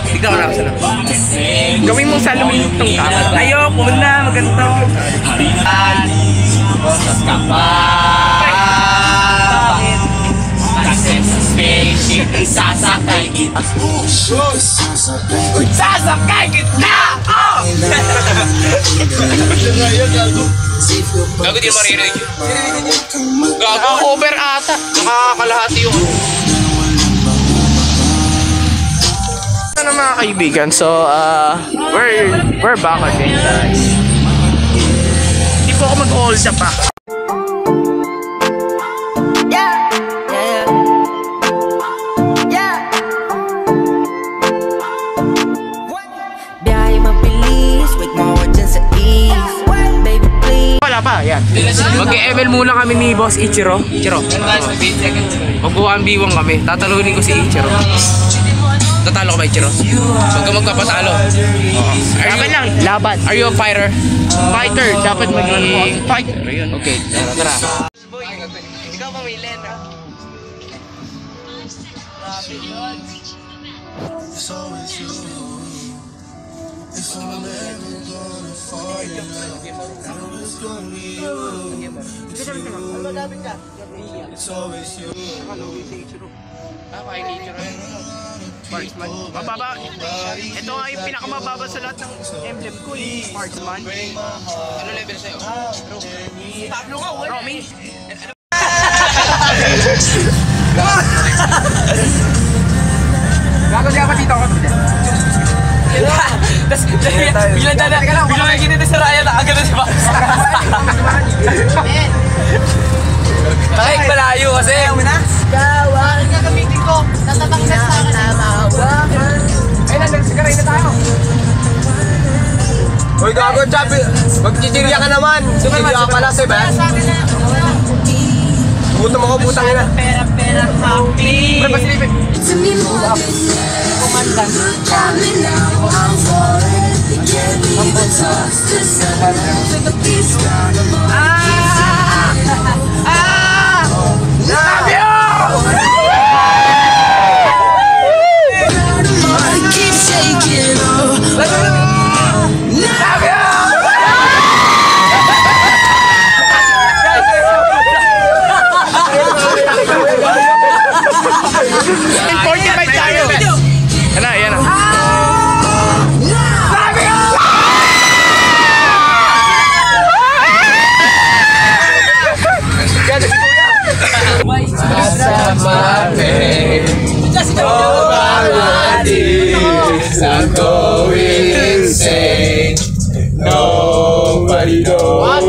Tignan ko lang sa loob. Gawin mong salamin itong tama. Ayoko na, maganda. Bosas ka pa. Bakit? Kasi sa spaceship isasakay kita. Isasakay kita! Gago di maririnig yun. Gago over ata. Nakakalahati yung Ano mga kaibigan, so we're back again guys. Hindi po ako mag-hold up pa. Biyahe mabilis, wait mo dyan sa east. Baby please. Wala pa, yan. Mag-ML muna kami ni Boss Ichiro. Ichiro. Mag-1v1 kami. Tatalunin ko si Ichiro. Tatalo ko ba, Ichiro? Huwag ka magpapatalo. Laban lang. Laban. Are you a fighter? Fighter. Dapat maging fighter. Okay. Tara. Ikaw pamili na. Kaya ni Ichiro yan. Marksman. Mababa. Ito nga yung pinakamababa sa lahat ng emblem ko eh. Marksman. Ano level sa'yo? Tablo ka, wala. Romy. Gago siya pa dito ako. Tapos biglang may ginito sa Ryan na agad na si Max. Takik malayo kasi. Gawang ang gagamitin ko. Tatabang na sa akin. Ay, nagsigaray na tayo. Uy, gago, Chabi. Magchichirya ka naman. Chichirya ka pala, Seb, eh. Gutom ako, putang ina. Pera, happy. Pre, pasilipin. Kumandan. I'm going insane. Nobody knows.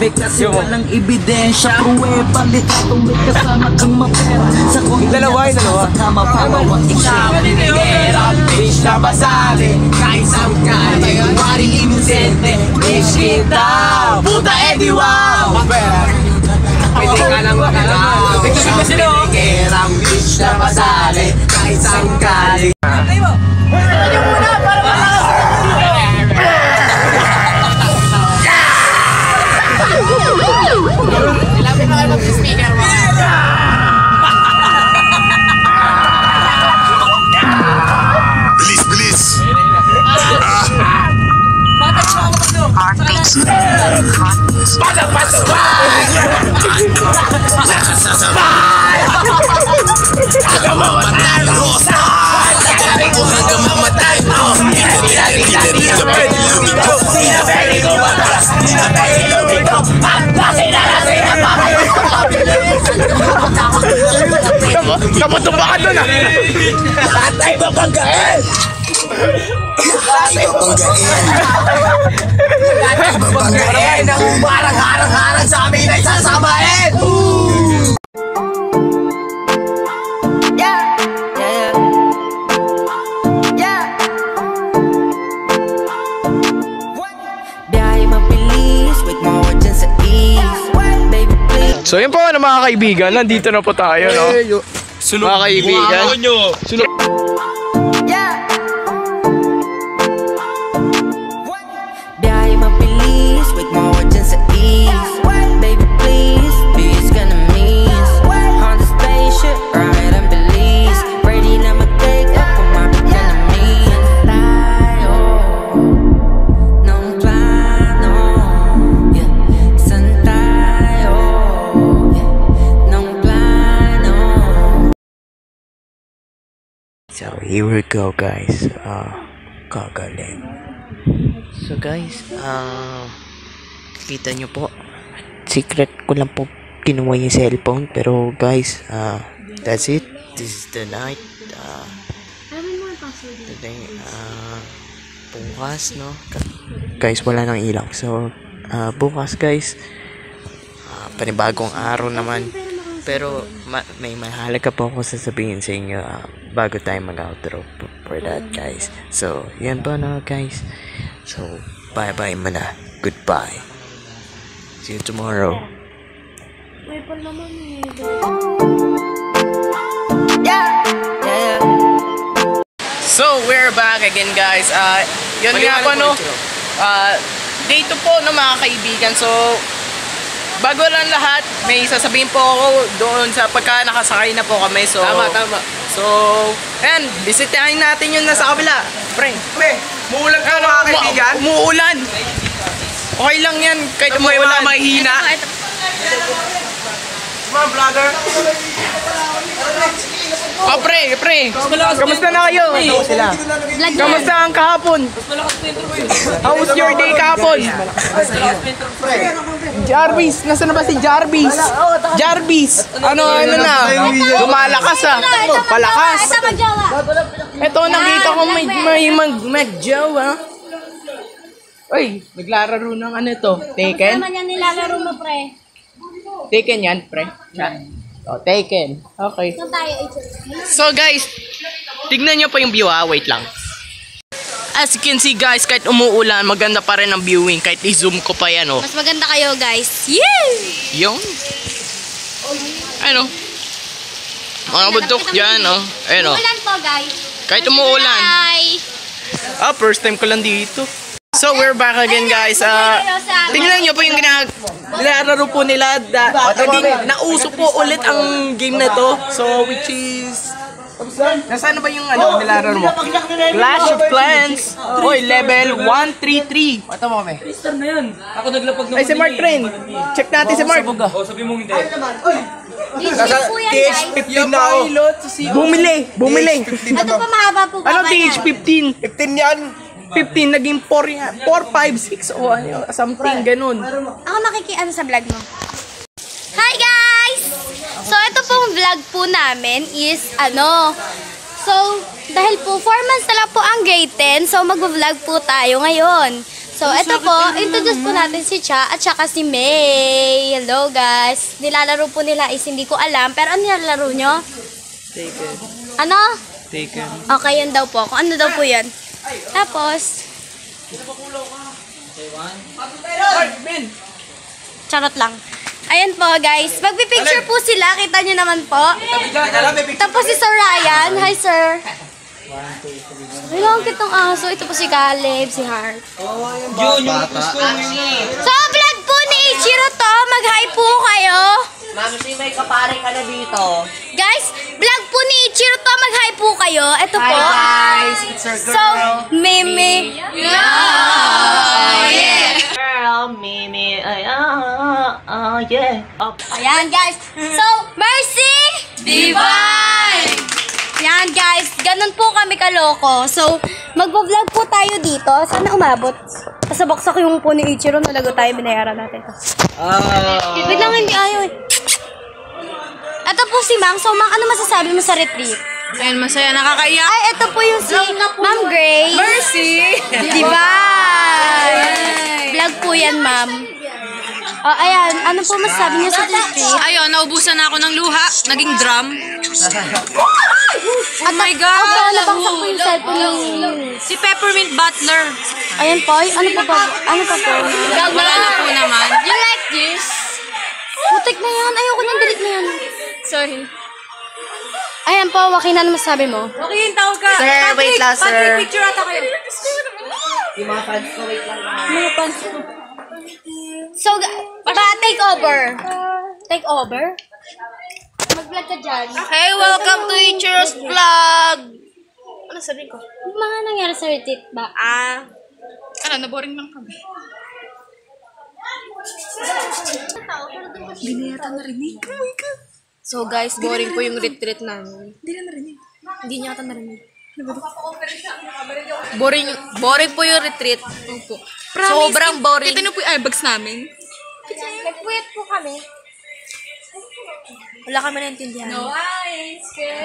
Kasi walang ebidensya, pruweba, litong may kasama kang mapera. Sa kong dalawa. Sa kama pangawang ikaw. Hirap, bitch na basali. Kahit saan ka, maring inosente. Bitch kita, puta edi wow. Pwede ka lang makalaw. Hirap, bitch na basali. Kahit saan ka. Pantay mo! Pwede nyo muna para makalaw. Ilapin mo kayo mag-speaker mo. Bilis! Hanggang mamatay mo. Sabi ko hanggang mamatay mo. Hindi ka pwede lumito. Hindi na pwede lumakas. Hindi na pwede lumito. At kasi na Napatumba ka doon ah! Lahat ay babanggain! Lahat ay babanggain! Lahat ay babanggain! Ang umarang-harang-harang sa amin ay sasamain! Biyahe mabilis, wait mo dyan sa east. Baby please. So yun po mga kaibigan, nandito na po tayo, no? Mga kaibigan. Sunod. Biyahe mabilis, wait mo dyan sa east. Baby please, it's gonna miss. here we go guys. Kagaling. So guys, kita nyo po. Secret ko lang po kinuha yung cellphone. Pero guys, that's it. This is the night. Today, bukas, no? Guys, wala nang ilaw. So, bukas guys, panibagong araw naman. Pero may mahalaga po ako sasabihin sa inyo bago tayo mag-outro for that guys. So, yan po na guys. So, bye-bye muna. Goodbye. See you tomorrow. So, we're back again guys. Yun nga po no. Day 2 po no mga kaibigan. So, bago lang lahat, may sasabihin po ako doon sa pagka nakasakay na po kami. So, tama. So, ayan, bisitahin natin yun nasa kabila. Pre, muulan ka mga kaibigan? Umuulan. Okay lang yan, kahit umuulan. May mahihina. Mga vlogger. Oh, pre. Kamusta na kayo? Kamusta ang kahapon? How was your day kahapon? Jarvis, nasa na ba si Jarvis? Jarvis, ano na? Lumalakas palakas. Ito, nakita ko may mag-jowa. Uy, naglalaro ng ano to? Taken? Ano naman yan nilalaro mo, pre? Taken yan, pre. Oh, Taken. Okay. Saan tayo? So guys, tignan nyo pa yung view wait lang. As you can see guys, kahit umuulan, maganda pa rin ang viewing. Kahit i-zoom ko pa yan Mas maganda kayo, guys. Yay! Yung? Ano? Mga bundok dyan Ayun Umuulan po, guys. Kahit umuulan. Bye! First time ko lang dito. So we're back again guys. Tingnan nyo po yung nilalaro po nila. Nauso po ulit ang game na to. So which is... Nasaan na ba yung nilalaro mo? Clash of Clans. Oy, level 133. Ito mo kami. Mister na yan. Ako naglapag ng Ay, si Mark Train. Check natin si Mark. sabi mong hindi. DJ po yan, guys. TH15 na ako. Bumili. Ito pa mahaba po. Ano papaya. TH15? 15 yan. 15 naging 4 yan. 4, 5, 6 o ano, something ganun. Ako nakikiano sa vlog mo. Hi, guys! So, ito pong vlog po namin is So, dahil po 4 months na lang po ang grade 10, so mag-vlog po tayo ngayon. So, ito po, introduce po natin si Cha at saka si May. Hello, guys. Nilalaro po nila is hindi ko alam, pero ano nilalaro nyo? Taken. Ano? Taken. Okay, yun daw po. Kung ano daw po yan. Tapos, charot lang. Ayan po, guys. Magpipicture po sila. Kita nyo naman po. Tapos si Sir Ryan. Hi, sir. Ilang kitang aso. Ito po si Caleb, si Heart. So, vlog po ni Ichiro to. Mag-hi po kayo. Mami, may kapare ka na dito. Guys, vlog po ni Ichiro to. Mag-hi po kayo. Ito po. Hi guys, it's your girl. So, Mimi. Yeah. Girl, Mimi. Yeah. Ayan, guys. So, Mercy! Divine! Yan, guys. Ganun po kami kaloko. So, magpa-vlog po tayo dito. Sana umabot. Pasabaksak yung po ni Ichiro. Nalago tayo. Binayaran natin to. Wait lang, hindi ayaw eh. Ito po si Mang. So, Mang, ano masasabi mo sa retreat? Ayan, masaya, nakakaiyak. Ay, ito po yung si Ma'am Grace. Mercy! Divine! Vlog po yan, Ma'am. Ayan, ano po masasabi niyo sa retreat? Ayun, naubusan na ako ng luha. Naging drum. Oh my God! Opo, nabangsak po yung cellphone ng... Si Peppermint Butler. Ayan po, ano pa po? Ano pa po? Wala na po naman. You like this? Putik na yan. Ayoko nang delete na yan. Sorry. Ayan po, Joaquin, ano masasabi mo? Okay, yung tawag ka. Sir, Patrick, wait lang, sir. Patrick, picture ata kayo. Yung mga fans ko, wait lang. Mga pants ko. So, take over. Take over? Mag-vlog ka dyan. Hey, welcome to Ichiro's Vlog. Ano sabihin ko? Yung mga nangyari sa retreat ba? Ano, naboring lang kami. Hindi na yata narinig. Oh my God. So guys, boring po yung retreat namin. Hindi na narinig. Hindi niya ata narinig. Boring po yung retreat. Opo. Sobrang boring. Kita niyo po yung airbags namin. Nag-quit po kami. Wala kami naintindihan.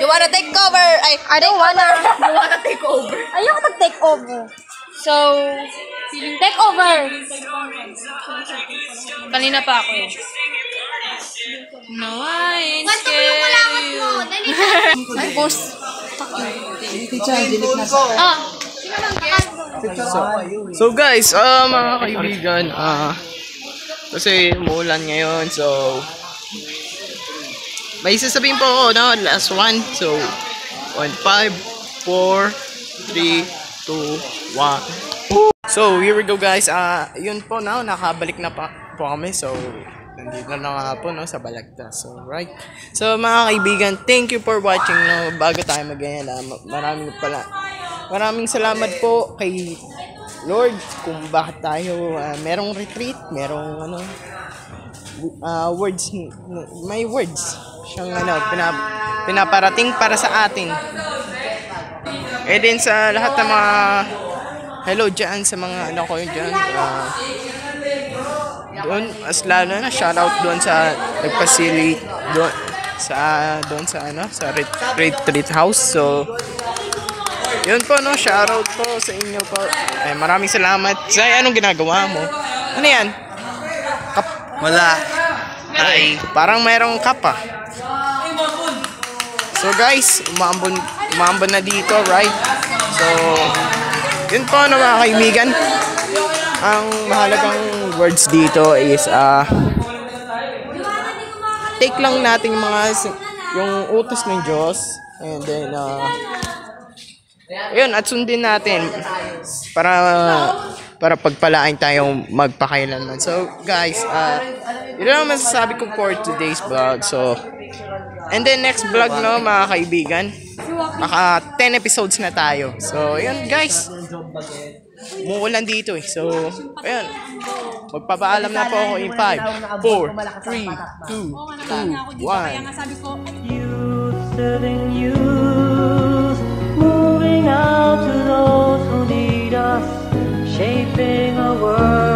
You wanna take over? I don't wanna. You wanna take over? Ayoko mag-take over. So, take over. Kanina pa ako eh. No, I'm Kwento mo yung kulangot mo. Dali na. Ay, boss. So guys, mga kaibigan, kasi umuulan ngayon, so may sasabihin po ako, no? Last one. So 1, 5, 4, 3, 2, 1. So here we go guys. Yun po, no? Nakabalik na po kami. So nandito na nga po, no? Sa Balagtas. So right. So mga kaibigan, thank you for watching, no? Bago tayo mag-ganyan, maraming salamat po kay Lord kung bakit tayo merong retreat, merong words, may words siyang pinaparating para sa atin. Eh din sa lahat ng mga hello dyan sa mga ko dyan, doon as lalo na shoutout doon sa nagpasilate doon sa retreat house. So yun po, no, shoutout po sa inyo po. Maraming salamat. Zay, anong ginagawa mo? Ano yan? Wala. Ay. Parang mayroong cup ah. So guys, umambon na dito, right? So, yun po, no, mga kaibigan. Ang mahalagang words dito is take lang natin yung utos ng Diyos, and then yun, at sundin natin para pagpalain tayong magpakailanman. So guys, yun lang masasabi ko for today's vlog. So, and then next vlog, no, mga kaibigan, maka 10 episodes na tayo. So yun guys, umuulan dito eh. So ayun, magpapaalam na po ako in 5, 4, 3, 2, 1. Serving youth, moving out to those who need us, shaping a world